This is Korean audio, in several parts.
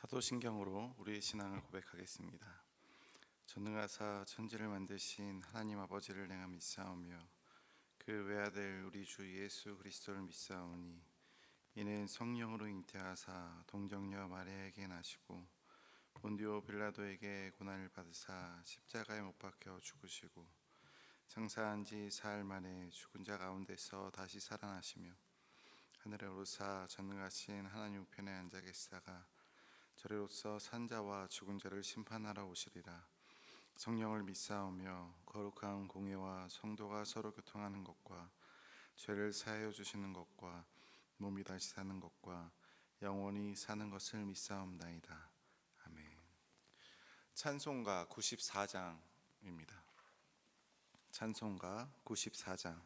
사도신경으로 우리의 신앙을 고백하겠습니다. 전능하사 천지를 만드신 하나님 아버지를 내가 믿사오며 그 외아들 우리 주 예수 그리스도를 믿사오니 이는 성령으로 잉태하사 동정녀 마리아에게 나시고 본디오 빌라도에게 고난을 받으사 십자가에 못 박혀 죽으시고 장사한 지 사흘 만에 죽은 자 가운데서 다시 살아나시며 하늘에 오르사 전능하신 하나님 우편에 앉아 계시다가 저리로서 산자와 죽은 자를 심판하러 오시리라. 성령을 믿사오며 거룩한 공회와 성도가 서로 교통하는 것과 죄를 사하여 주시는 것과 몸이 다시 사는 것과 영원히 사는 것을 믿사옵나이다. 아멘. 찬송가 94장입니다. 찬송가 94장.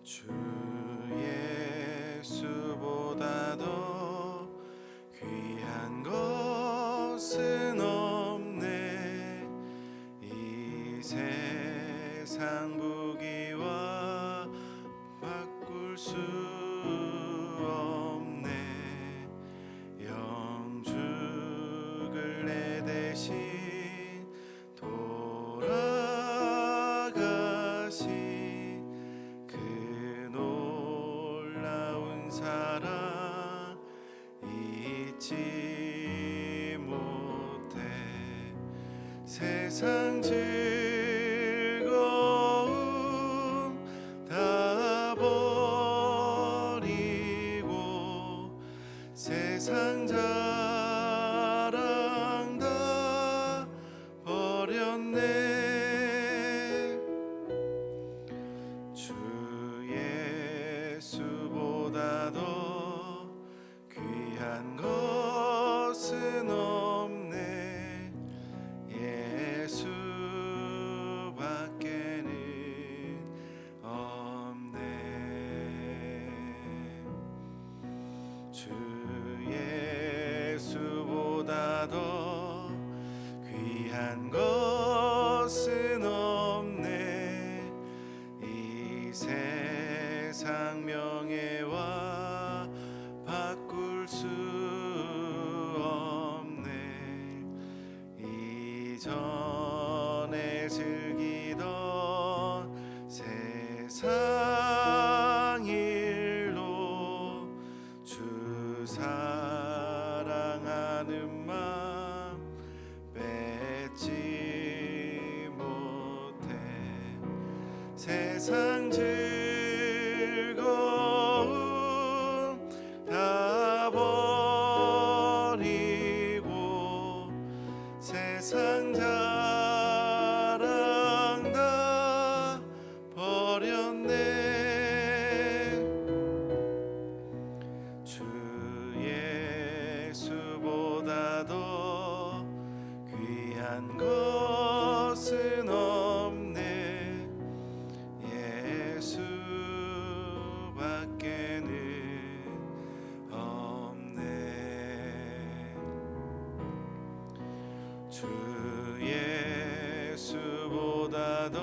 주 예수보다도 귀한 것은 없네. 이 세상 부귀와 바꿀 수 없네. 영죽을 내 대신 돌아가신 사랑 잊지 못해. 세상 즐거움 다 버리고 세상 자랑 다 버렸네. 예수보다도 귀한 것은 없네. 예수밖에는 없네. 주 예수보다도 귀한 것은 없네. 이 세상 명예와 바꿀 수 없네. 이전에 즐기던 세상 일로 주 사랑하는 마음 뺏지 못해. 세상 즐거움 다 버리고 세상 자랑 다 버렸네. 주 예수보다도 귀한 것은 없네. 예수밖에는 없네. 주 예수보다도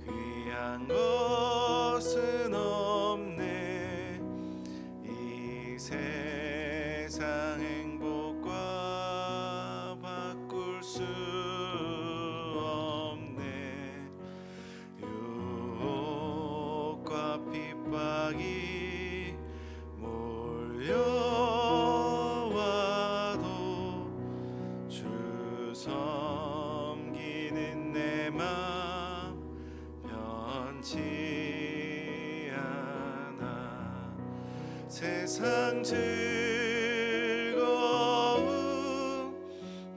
귀한 것은 없네. 이 세상 행복과 바꿀 수 없네. 유혹과 핍박이 몰려와도 주 섬기는 내 맘 변치 않아. 세상 즐거움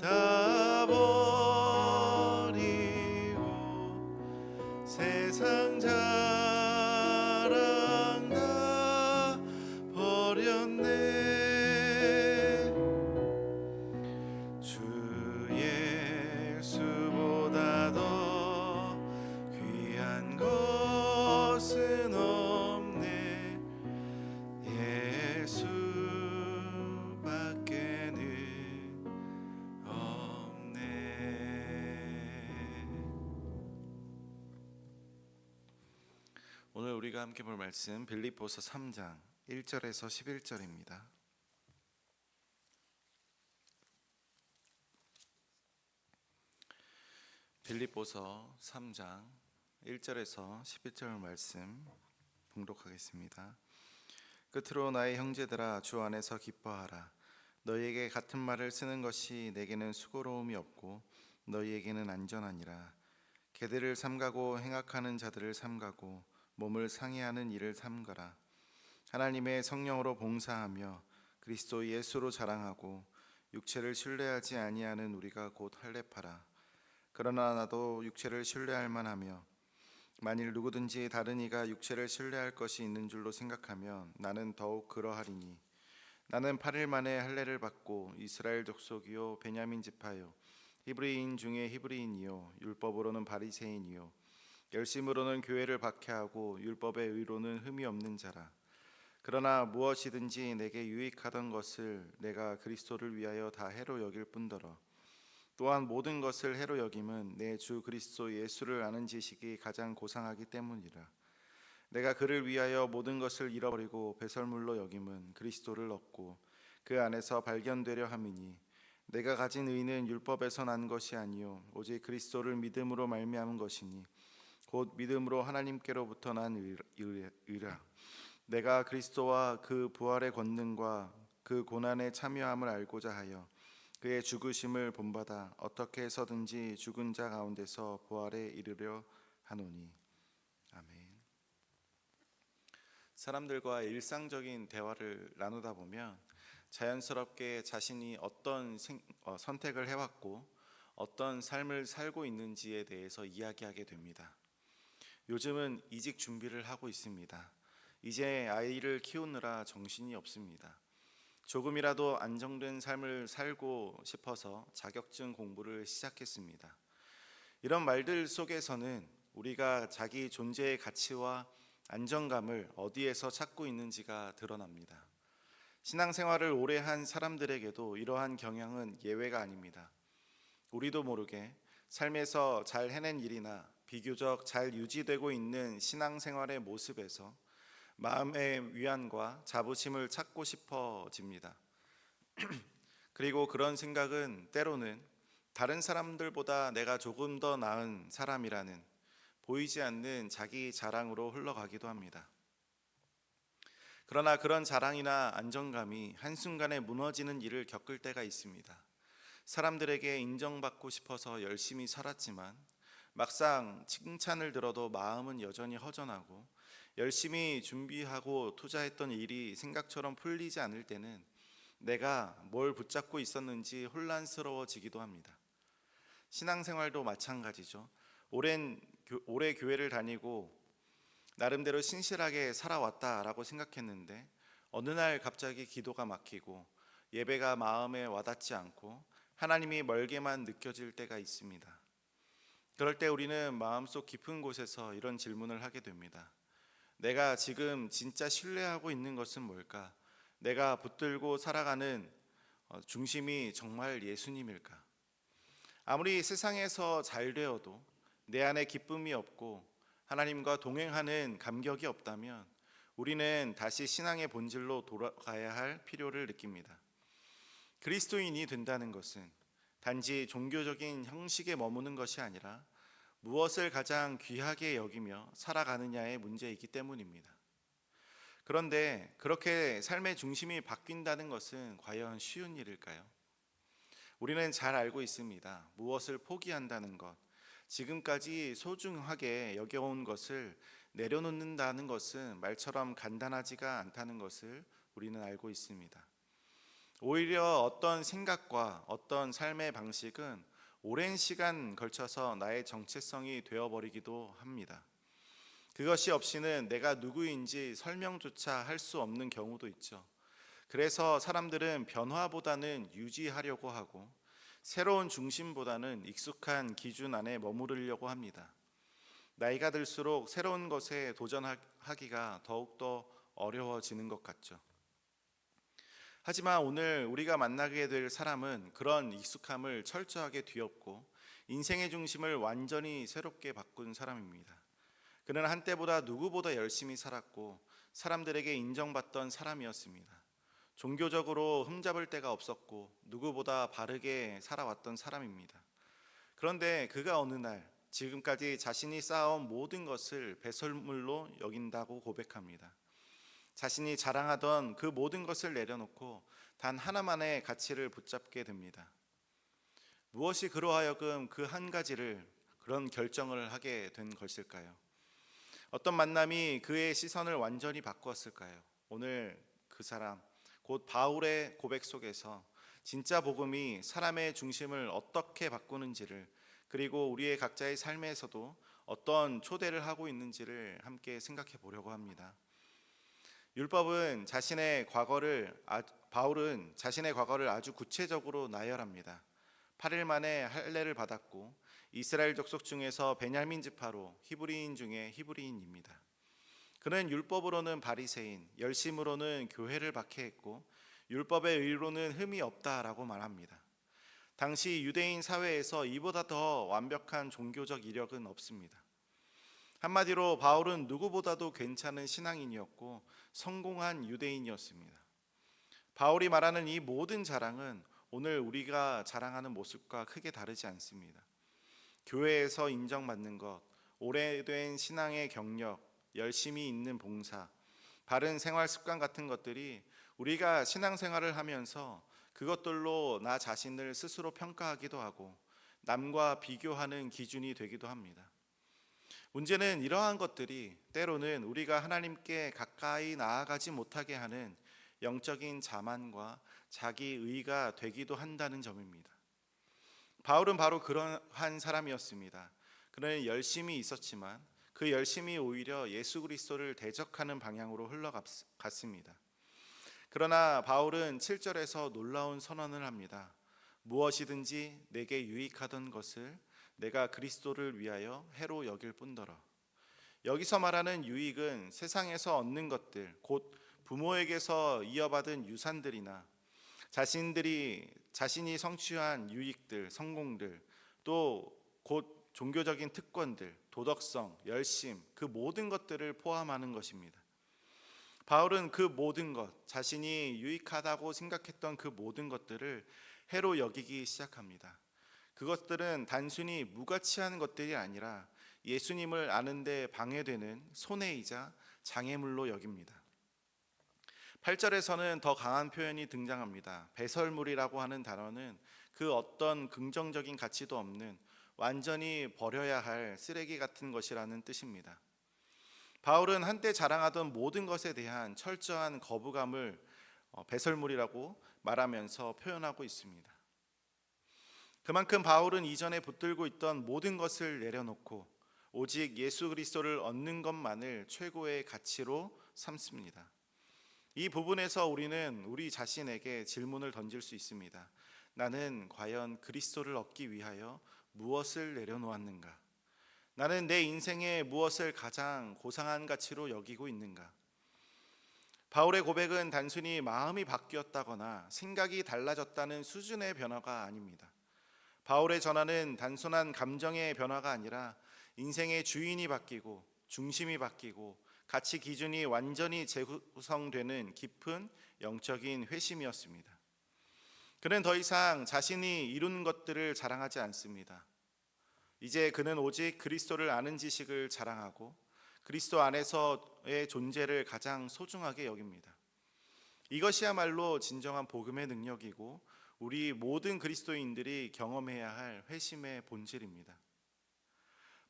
다 버리고 세상 자랑 다 버렸네. 주 예수보다도 귀한 것은 없네. 예수 우리가 함께 볼 말씀 빌립보서 3장 1절에서 11절입니다. 빌립보서 3장 1절에서 11절 말씀 봉독하겠습니다. 끝으로 나의 형제들아, 주 안에서 기뻐하라. 너희에게 같은 말을 쓰는 것이 내게는 수고로움이 없고 너희에게는 안전하니라. 개들을 삼가고 행악하는 자들을 삼가고 몸을 상해하는 일을 삼가라. 하나님의 성령으로 봉사하며 그리스도 예수로 자랑하고 육체를 신뢰하지 아니하는 우리가 곧 할례파라. 그러나 나도 육체를 신뢰할 만하며 만일 누구든지 다른 이가 육체를 신뢰할 것이 있는 줄로 생각하면 나는 더욱 그러하리니, 나는 8일 만에 할례를 받고 이스라엘 족속이요 베냐민 지파요 히브리인 중에 히브리인이요 율법으로는 바리새인이요 열심으로는 교회를 박해하고 율법의 의로는 흠이 없는 자라. 그러나 무엇이든지 내게 유익하던 것을 내가 그리스도를 위하여 다 해로 여길 뿐더러 또한 모든 것을 해로 여김은 내 주 그리스도 예수를 아는 지식이 가장 고상하기 때문이라. 내가 그를 위하여 모든 것을 잃어버리고 배설물로 여김은 그리스도를 얻고 그 안에서 발견되려 함이니, 내가 가진 의는 율법에서 난 것이 아니요 오직 그리스도를 믿음으로 말미암은 것이니 곧 믿음으로 하나님께로부터 난 의라. 내가 그리스도와 그 부활의 권능과 그 고난에 참여함을 알고자 하여 그의 죽으심을 본받아 어떻게 해서든지 죽은 자 가운데서 부활에 이르려 하노니. 아멘. 사람들과 일상적인 대화를 나누다 보면 자연스럽게 자신이 어떤 선택을 해왔고 어떤 삶을 살고 있는지에 대해서 이야기하게 됩니다. 요즘은 이직 준비를 하고 있습니다. 이제 아이를 키우느라 정신이 없습니다. 조금이라도 안정된 삶을 살고 싶어서 자격증 공부를 시작했습니다. 이런 말들 속에서는 우리가 자기 존재의 가치와 안정감을 어디에서 찾고 있는지가 드러납니다. 신앙생활을 오래 한 사람들에게도 이러한 경향은 예외가 아닙니다. 우리도 모르게 삶에서 잘 해낸 일이나 비교적 잘 유지되고 있는 신앙생활의 모습에서 마음의 위안과 자부심을 찾고 싶어집니다. 그리고 그런 생각은 때로는 다른 사람들보다 내가 조금 더 나은 사람이라는 보이지 않는 자기 자랑으로 흘러가기도 합니다. 그러나 그런 자랑이나 안정감이 한순간에 무너지는 일을 겪을 때가 있습니다. 사람들에게 인정받고 싶어서 열심히 살았지만 막상 칭찬을 들어도 마음은 여전히 허전하고, 열심히 준비하고 투자했던 일이 생각처럼 풀리지 않을 때는 내가 뭘 붙잡고 있었는지 혼란스러워지기도 합니다. 신앙생활도 마찬가지죠. 오래 교회를 다니고 나름대로 신실하게 살아왔다라고 생각했는데 어느 날 갑자기 기도가 막히고 예배가 마음에 와닿지 않고 하나님이 멀게만 느껴질 때가 있습니다. 그럴 때 우리는 마음속 깊은 곳에서 이런 질문을 하게 됩니다. 내가 지금 진짜 신뢰하고 있는 것은 뭘까? 내가 붙들고 살아가는 중심이 정말 예수님일까? 아무리 세상에서 잘 되어도 내 안에 기쁨이 없고 하나님과 동행하는 감격이 없다면 우리는 다시 신앙의 본질로 돌아가야 할 필요를 느낍니다. 그리스도인이 된다는 것은 단지 종교적인 형식에 머무는 것이 아니라 무엇을 가장 귀하게 여기며 살아가느냐의 문제이기 때문입니다. 그런데 그렇게 삶의 중심이 바뀐다는 것은 과연 쉬운 일일까요? 우리는 잘 알고 있습니다. 무엇을 포기한다는 것, 지금까지 소중하게 여겨온 것을 내려놓는다는 것은 말처럼 간단하지가 않다는 것을 우리는 알고 있습니다. 오히려 어떤 생각과 어떤 삶의 방식은 오랜 시간 걸쳐서 나의 정체성이 되어버리기도 합니다. 그것이 없이는 내가 누구인지 설명조차 할 수 없는 경우도 있죠. 그래서 사람들은 변화보다는 유지하려고 하고 새로운 중심보다는 익숙한 기준 안에 머무르려고 합니다. 나이가 들수록 새로운 것에 도전하기가 더욱더 어려워지는 것 같죠. 하지만 오늘 우리가 만나게 될 사람은 그런 익숙함을 철저하게 뒤엎고 인생의 중심을 완전히 새롭게 바꾼 사람입니다. 그는 한때보다 누구보다 열심히 살았고 사람들에게 인정받던 사람이었습니다. 종교적으로 흠잡을 데가 없었고 누구보다 바르게 살아왔던 사람입니다. 그런데 그가 어느 날 지금까지 자신이 쌓아온 모든 것을 배설물로 여긴다고 고백합니다. 자신이 자랑하던 그 모든 것을 내려놓고 단 하나만의 가치를 붙잡게 됩니다. 무엇이 그로 하여금 그 한 가지를 그런 결정을 하게 된 것일까요? 어떤 만남이 그의 시선을 완전히 바꾸었을까요? 오늘 그 사람, 곧 바울의 고백 속에서 진짜 복음이 사람의 중심을 어떻게 바꾸는지를, 그리고 우리의 각자의 삶에서도 어떤 초대를 하고 있는지를 함께 생각해 보려고 합니다. 바울은 자신의 과거를 아주 구체적으로 나열합니다. 8일 만에 할례를 받았고 이스라엘 족속 중에서 베냐민 지파로 히브리인 중에 히브리인입니다. 그는 율법으로는 바리새인, 열심으로는 교회를 박해했고 율법의 의로는 흠이 없다라고 말합니다. 당시 유대인 사회에서 이보다 더 완벽한 종교적 이력은 없습니다. 한마디로 바울은 누구보다도 괜찮은 신앙인이었고 성공한 유대인이었습니다. 바울이 말하는 이 모든 자랑은 오늘 우리가 자랑하는 모습과 크게 다르지 않습니다. 교회에서 인정받는 것, 오래된 신앙의 경력, 열심히 있는 봉사, 바른 생활 습관 같은 것들이 우리가 신앙생활을 하면서 그것들로 나 자신을 스스로 평가하기도 하고 남과 비교하는 기준이 되기도 합니다. 문제는 이러한 것들이 때로는 우리가 하나님께 가까이 나아가지 못하게 하는 영적인 자만과 자기의가 되기도 한다는 점입니다. 바울은 바로 그러한 사람이었습니다. 그는 열심히 있었지만 그 열심이 오히려 예수 그리스도를 대적하는 방향으로 흘러갔습니다. 그러나 바울은 7절에서 놀라운 선언을 합니다. 무엇이든지 내게 유익하던 것을 내가 그리스도를 위하여 해로 여길 뿐더러. 여기서 말하는 유익은 세상에서 얻는 것들, 곧 부모에게서 이어받은 유산들이나 자신이 성취한 유익들, 성공들, 또 곧 종교적인 특권들, 도덕성, 열심, 그 모든 것들을 포함하는 것입니다. 바울은 그 모든 것, 자신이 유익하다고 생각했던 그 모든 것들을 해로 여기기 시작합니다. 그것들은 단순히 무가치한 것들이 아니라 예수님을 아는 데 방해되는 손해이자 장애물로 여깁니다. 8절에서는 더 강한 표현이 등장합니다. 배설물이라고 하는 단어는 그 어떤 긍정적인 가치도 없는 완전히 버려야 할 쓰레기 같은 것이라는 뜻입니다. 바울은 한때 자랑하던 모든 것에 대한 철저한 거부감을 배설물이라고 말하면서 표현하고 있습니다. 그만큼 바울은 이전에 붙들고 있던 모든 것을 내려놓고 오직 예수 그리스도를 얻는 것만을 최고의 가치로 삼습니다. 이 부분에서 우리는 우리 자신에게 질문을 던질 수 있습니다. 나는 과연 그리스도를 얻기 위하여 무엇을 내려놓았는가? 나는 내 인생에 무엇을 가장 고상한 가치로 여기고 있는가? 바울의 고백은 단순히 마음이 바뀌었다거나 생각이 달라졌다는 수준의 변화가 아닙니다. 바울의 전화는 단순한 감정의 변화가 아니라 인생의 주인이 바뀌고 중심이 바뀌고 가치 기준이 완전히 재구성되는 깊은 영적인 회심이었습니다. 그는 더 이상 자신이 이룬 것들을 자랑하지 않습니다. 이제 그는 오직 그리스도를 아는 지식을 자랑하고 그리스도 안에서의 존재를 가장 소중하게 여깁니다. 이것이야말로 진정한 복음의 능력이고 우리 모든 그리스도인들이 경험해야 할 회심의 본질입니다.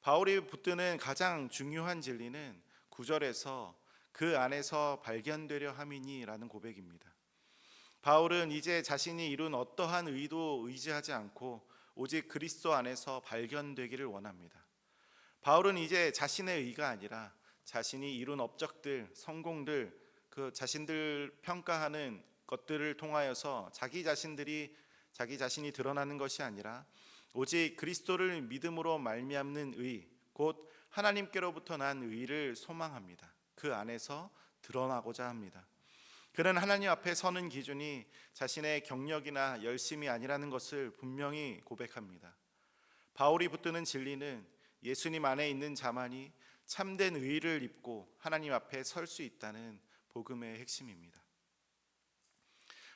바울이 붙드는 가장 중요한 진리는 9절에서 그 안에서 발견되려 함이니라는 고백입니다. 바울은 이제 자신이 이룬 어떠한 의도 의지하지 않고 오직 그리스도 안에서 발견되기를 원합니다. 바울은 이제 자신의 의가 아니라 자신이 이룬 업적들, 성공들, 그 자신들 평가하는 것들을 통하여서 자기 자신이 드러나는 것이 아니라 오직 그리스도를 믿음으로 말미암는 의, 곧 하나님께로부터 난 의를 소망합니다. 그 안에서 드러나고자 합니다. 그는 하나님 앞에 서는 기준이 자신의 경력이나 열심이 아니라는 것을 분명히 고백합니다. 바울이 붙드는 진리는 예수님 안에 있는 자만이 참된 의의를 입고 하나님 앞에 설 수 있다는 복음의 핵심입니다.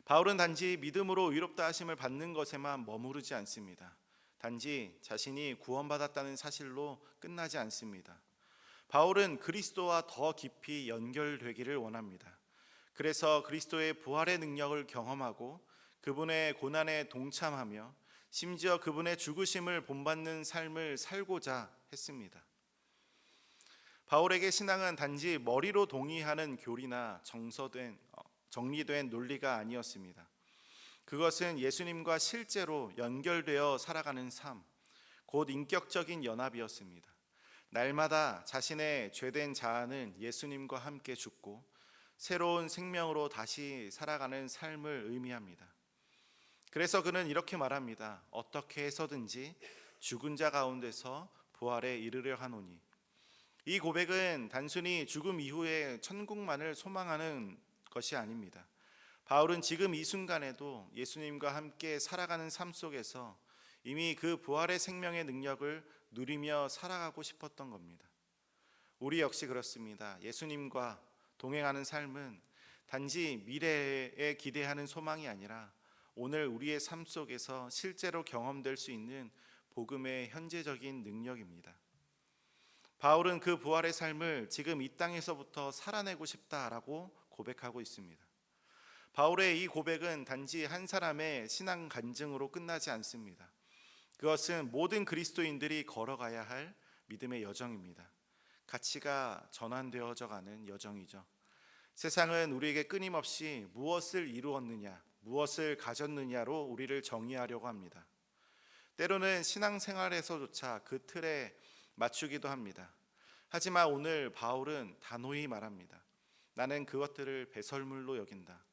바울은 단지 믿음으로 의롭다 하심을 받는 것에만 머무르지 않습니다. 단지 자신이 구원받았다는 사실로 끝나지 않습니다. 바울은 그리스도와 더 깊이 연결되기를 원합니다. 그래서 그리스도의 부활의 능력을 경험하고 그분의 고난에 동참하며 심지어 그분의 죽으심을 본받는 삶을 살고자 했습니다. 바울에게 신앙은 단지 머리로 동의하는 교리나 정리된 논리가 아니었습니다. 그것은 예수님과 실제로 연결되어 살아가는 삶, 곧 인격적인 연합이었습니다. 날마다 자신의 죄된 자아는 예수님과 함께 죽고 새로운 생명으로 다시 살아가는 삶을 의미합니다. 그래서 그는 이렇게 말합니다. 어떻게 해서든지 죽은 자 가운데서 부활에 이르려 하노니. 이 고백은 단순히 죽음 이후의 천국만을 소망하는 것이 아닙니다. 바울은 지금 이 순간에도 예수님과 함께 살아가는 삶 속에서 이미 그 부활의 생명의 능력을 누리며 살아가고 싶었던 겁니다. 우리 역시 그렇습니다. 예수님과 동행하는 삶은 단지 미래에 기대하는 소망이 아니라 오늘 우리의 삶 속에서 실제로 경험될 수 있는 복음의 현재적인 능력입니다. 바울은 그 부활의 삶을 지금 이 땅에서부터 살아내고 싶다라고 고백하고 있습니다. 바울의 이 고백은 단지 한 사람의 신앙 간증으로 끝나지 않습니다. 그것은 모든 그리스도인들이 걸어가야 할 믿음의 여정입니다. 가치가 전환되어져 가는 여정이죠. 세상은 우리에게 끊임없이 무엇을 이루었느냐, 무엇을 가졌느냐로 우리를 정의하려고 합니다. 때로는 신앙생활에서조차 그 틀에 맞추기도 합니다. 하지만 오늘 바울은 단호히 말합니다. 나는 그것들을 배설물로 여긴다.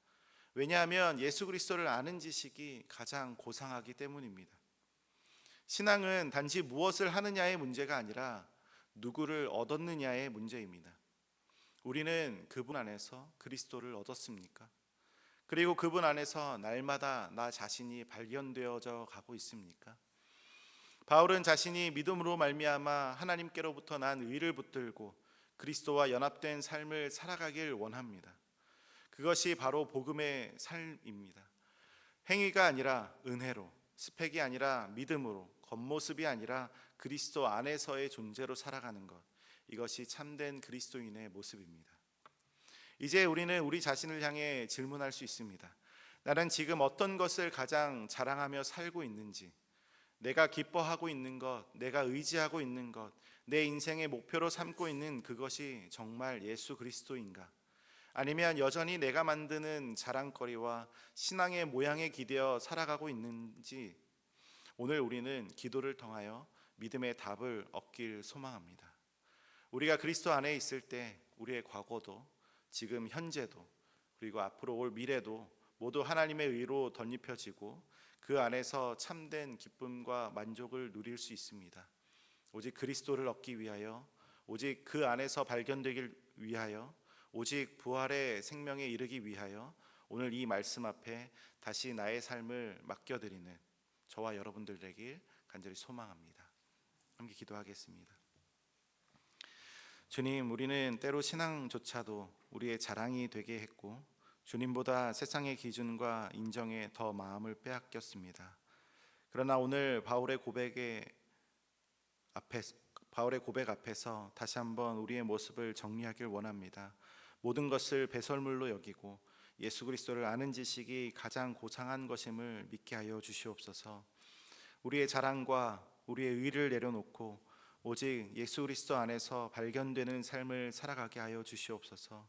왜냐하면 예수 그리스도를 아는 지식이 가장 고상하기 때문입니다. 신앙은 단지 무엇을 하느냐의 문제가 아니라 누구를 얻었느냐의 문제입니다. 우리는 그분 안에서 그리스도를 얻었습니까? 그리고 그분 안에서 날마다 나 자신이 발견되어져 가고 있습니까? 바울은 자신이 믿음으로 말미암아 하나님께로부터 난 의를 붙들고 그리스도와 연합된 삶을 살아가길 원합니다. 그것이 바로 복음의 삶입니다. 행위가 아니라 은혜로, 스펙이 아니라 믿음으로, 겉모습이 아니라 그리스도 안에서의 존재로 살아가는 것, 이것이 참된 그리스도인의 모습입니다. 이제 우리는 우리 자신을 향해 질문할 수 있습니다. 나는 지금 어떤 것을 가장 자랑하며 살고 있는지, 내가 기뻐하고 있는 것, 내가 의지하고 있는 것, 내 인생의 목표로 삼고 있는 그것이 정말 예수 그리스도인가? 아니면 여전히 내가 만드는 자랑거리와 신앙의 모양에 기대어 살아가고 있는지, 오늘 우리는 기도를 통하여 믿음의 답을 얻길 소망합니다. 우리가 그리스도 안에 있을 때 우리의 과거도 지금 현재도 그리고 앞으로 올 미래도 모두 하나님의 의로 덧입혀지고 그 안에서 참된 기쁨과 만족을 누릴 수 있습니다. 오직 그리스도를 얻기 위하여, 오직 그 안에서 발견되길 위하여, 오직 부활의 생명에 이르기 위하여 오늘 이 말씀 앞에 다시 나의 삶을 맡겨드리는 저와 여러분들 되길 간절히 소망합니다. 함께 기도하겠습니다. 주님, 우리는 때로 신앙조차도 우리의 자랑이 되게 했고 주님보다 세상의 기준과 인정에 더 마음을 빼앗겼습니다. 그러나 오늘 바울의 고백 앞에서 다시 한번 우리의 모습을 정리하길 원합니다. 모든 것을 배설물로 여기고 예수 그리스도를 아는 지식이 가장 고상한 것임을 믿게 하여 주시옵소서. 우리의 자랑과 우리의 의를 내려놓고 오직 예수 그리스도 안에서 발견되는 삶을 살아가게 하여 주시옵소서.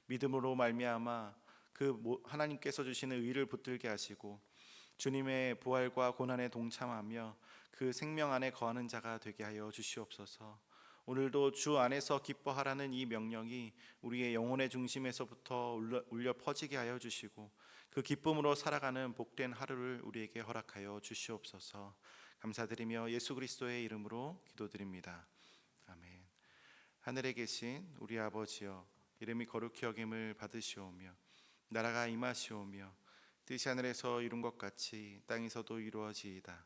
믿음으로 말미암아 그 하나님께서 주시는 의를 붙들게 하시고 주님의 부활과 고난에 동참하며 그 생명 안에 거하는 자가 되게 하여 주시옵소서. 오늘도 주 안에서 기뻐하라는 이 명령이 우리의 영혼의 중심에서부터 울려 퍼지게 하여 주시고 그 기쁨으로 살아가는 복된 하루를 우리에게 허락하여 주시옵소서. 감사드리며 예수 그리스도의 이름으로 기도드립니다. 아멘. 하늘에 계신 우리 아버지여, 이름이 거룩히 여김을 받으시오며 나라가 임하시오며 뜻이 하늘에서 이룬 것 같이 땅에서도 이루어지이다.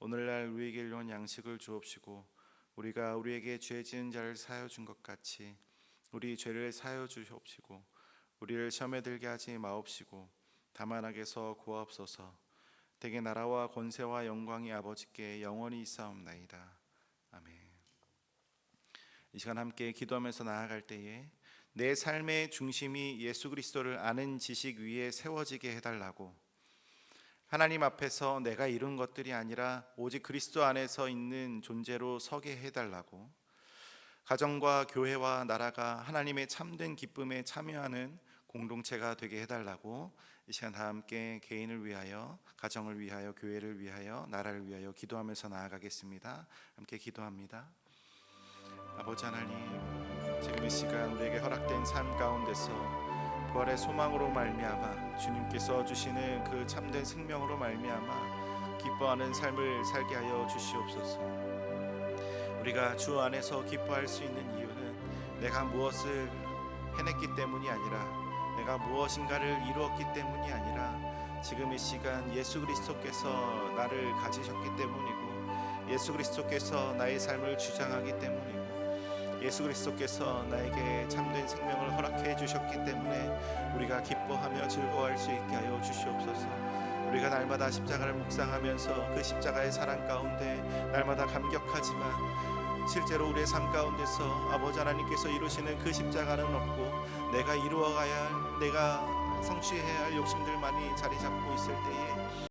오늘날 우리에게 일용할 양식을 주옵시고 우리가 우리에게 죄 지은 자를 사하여 준 것 같이 우리 죄를 사하여 주시옵시고 우리를 시험에 들게 하지 마옵시고 다만 악에서 구하옵소서. 대개 나라와 권세와 영광이 아버지께 영원히 있사옵나이다. 아멘. 이 시간 함께 기도하면서 나아갈 때에 내 삶의 중심이 예수 그리스도를 아는 지식 위에 세워지게 해달라고, 하나님 앞에서 내가 이룬 것들이 아니라 오직 그리스도 안에서 있는 존재로 서게 해달라고, 가정과 교회와 나라가 하나님의 참된 기쁨에 참여하는 공동체가 되게 해달라고 이 시간 다 함께 개인을 위하여, 가정을 위하여, 교회를 위하여, 나라를 위하여 기도하면서 나아가겠습니다. 함께 기도합니다. 아버지 하나님, 지금 이 시간 우리에게 허락된 삶 가운데서 부활의 소망으로 말미암아 주님께서 주시는 그 참된 생명으로 말미암아 기뻐하는 삶을 살게 하여 주시옵소서. 우리가 주 안에서 기뻐할 수 있는 이유는 내가 무엇을 해냈기 때문이 아니라, 내가 무엇인가를 이루었기 때문이 아니라 지금 이 시간 예수 그리스도께서 나를 가지셨기 때문이고, 예수 그리스도께서 나의 삶을 주장하기 때문이고, 예수 그리스도께서 나에게 참된 생명을 허락해 주셨기 때문에 우리가 기뻐하며 즐거워할 수 있게 하여 주시옵소서. 우리가 날마다 십자가를 묵상하면서 그 십자가의 사랑 가운데 날마다 감격하지만 실제로 우리의 삶 가운데서 아버지 하나님께서 이루시는 그 십자가는 없고 내가 이루어가야 할, 내가 성취해야 할 욕심들만이 자리 잡고 있을 때에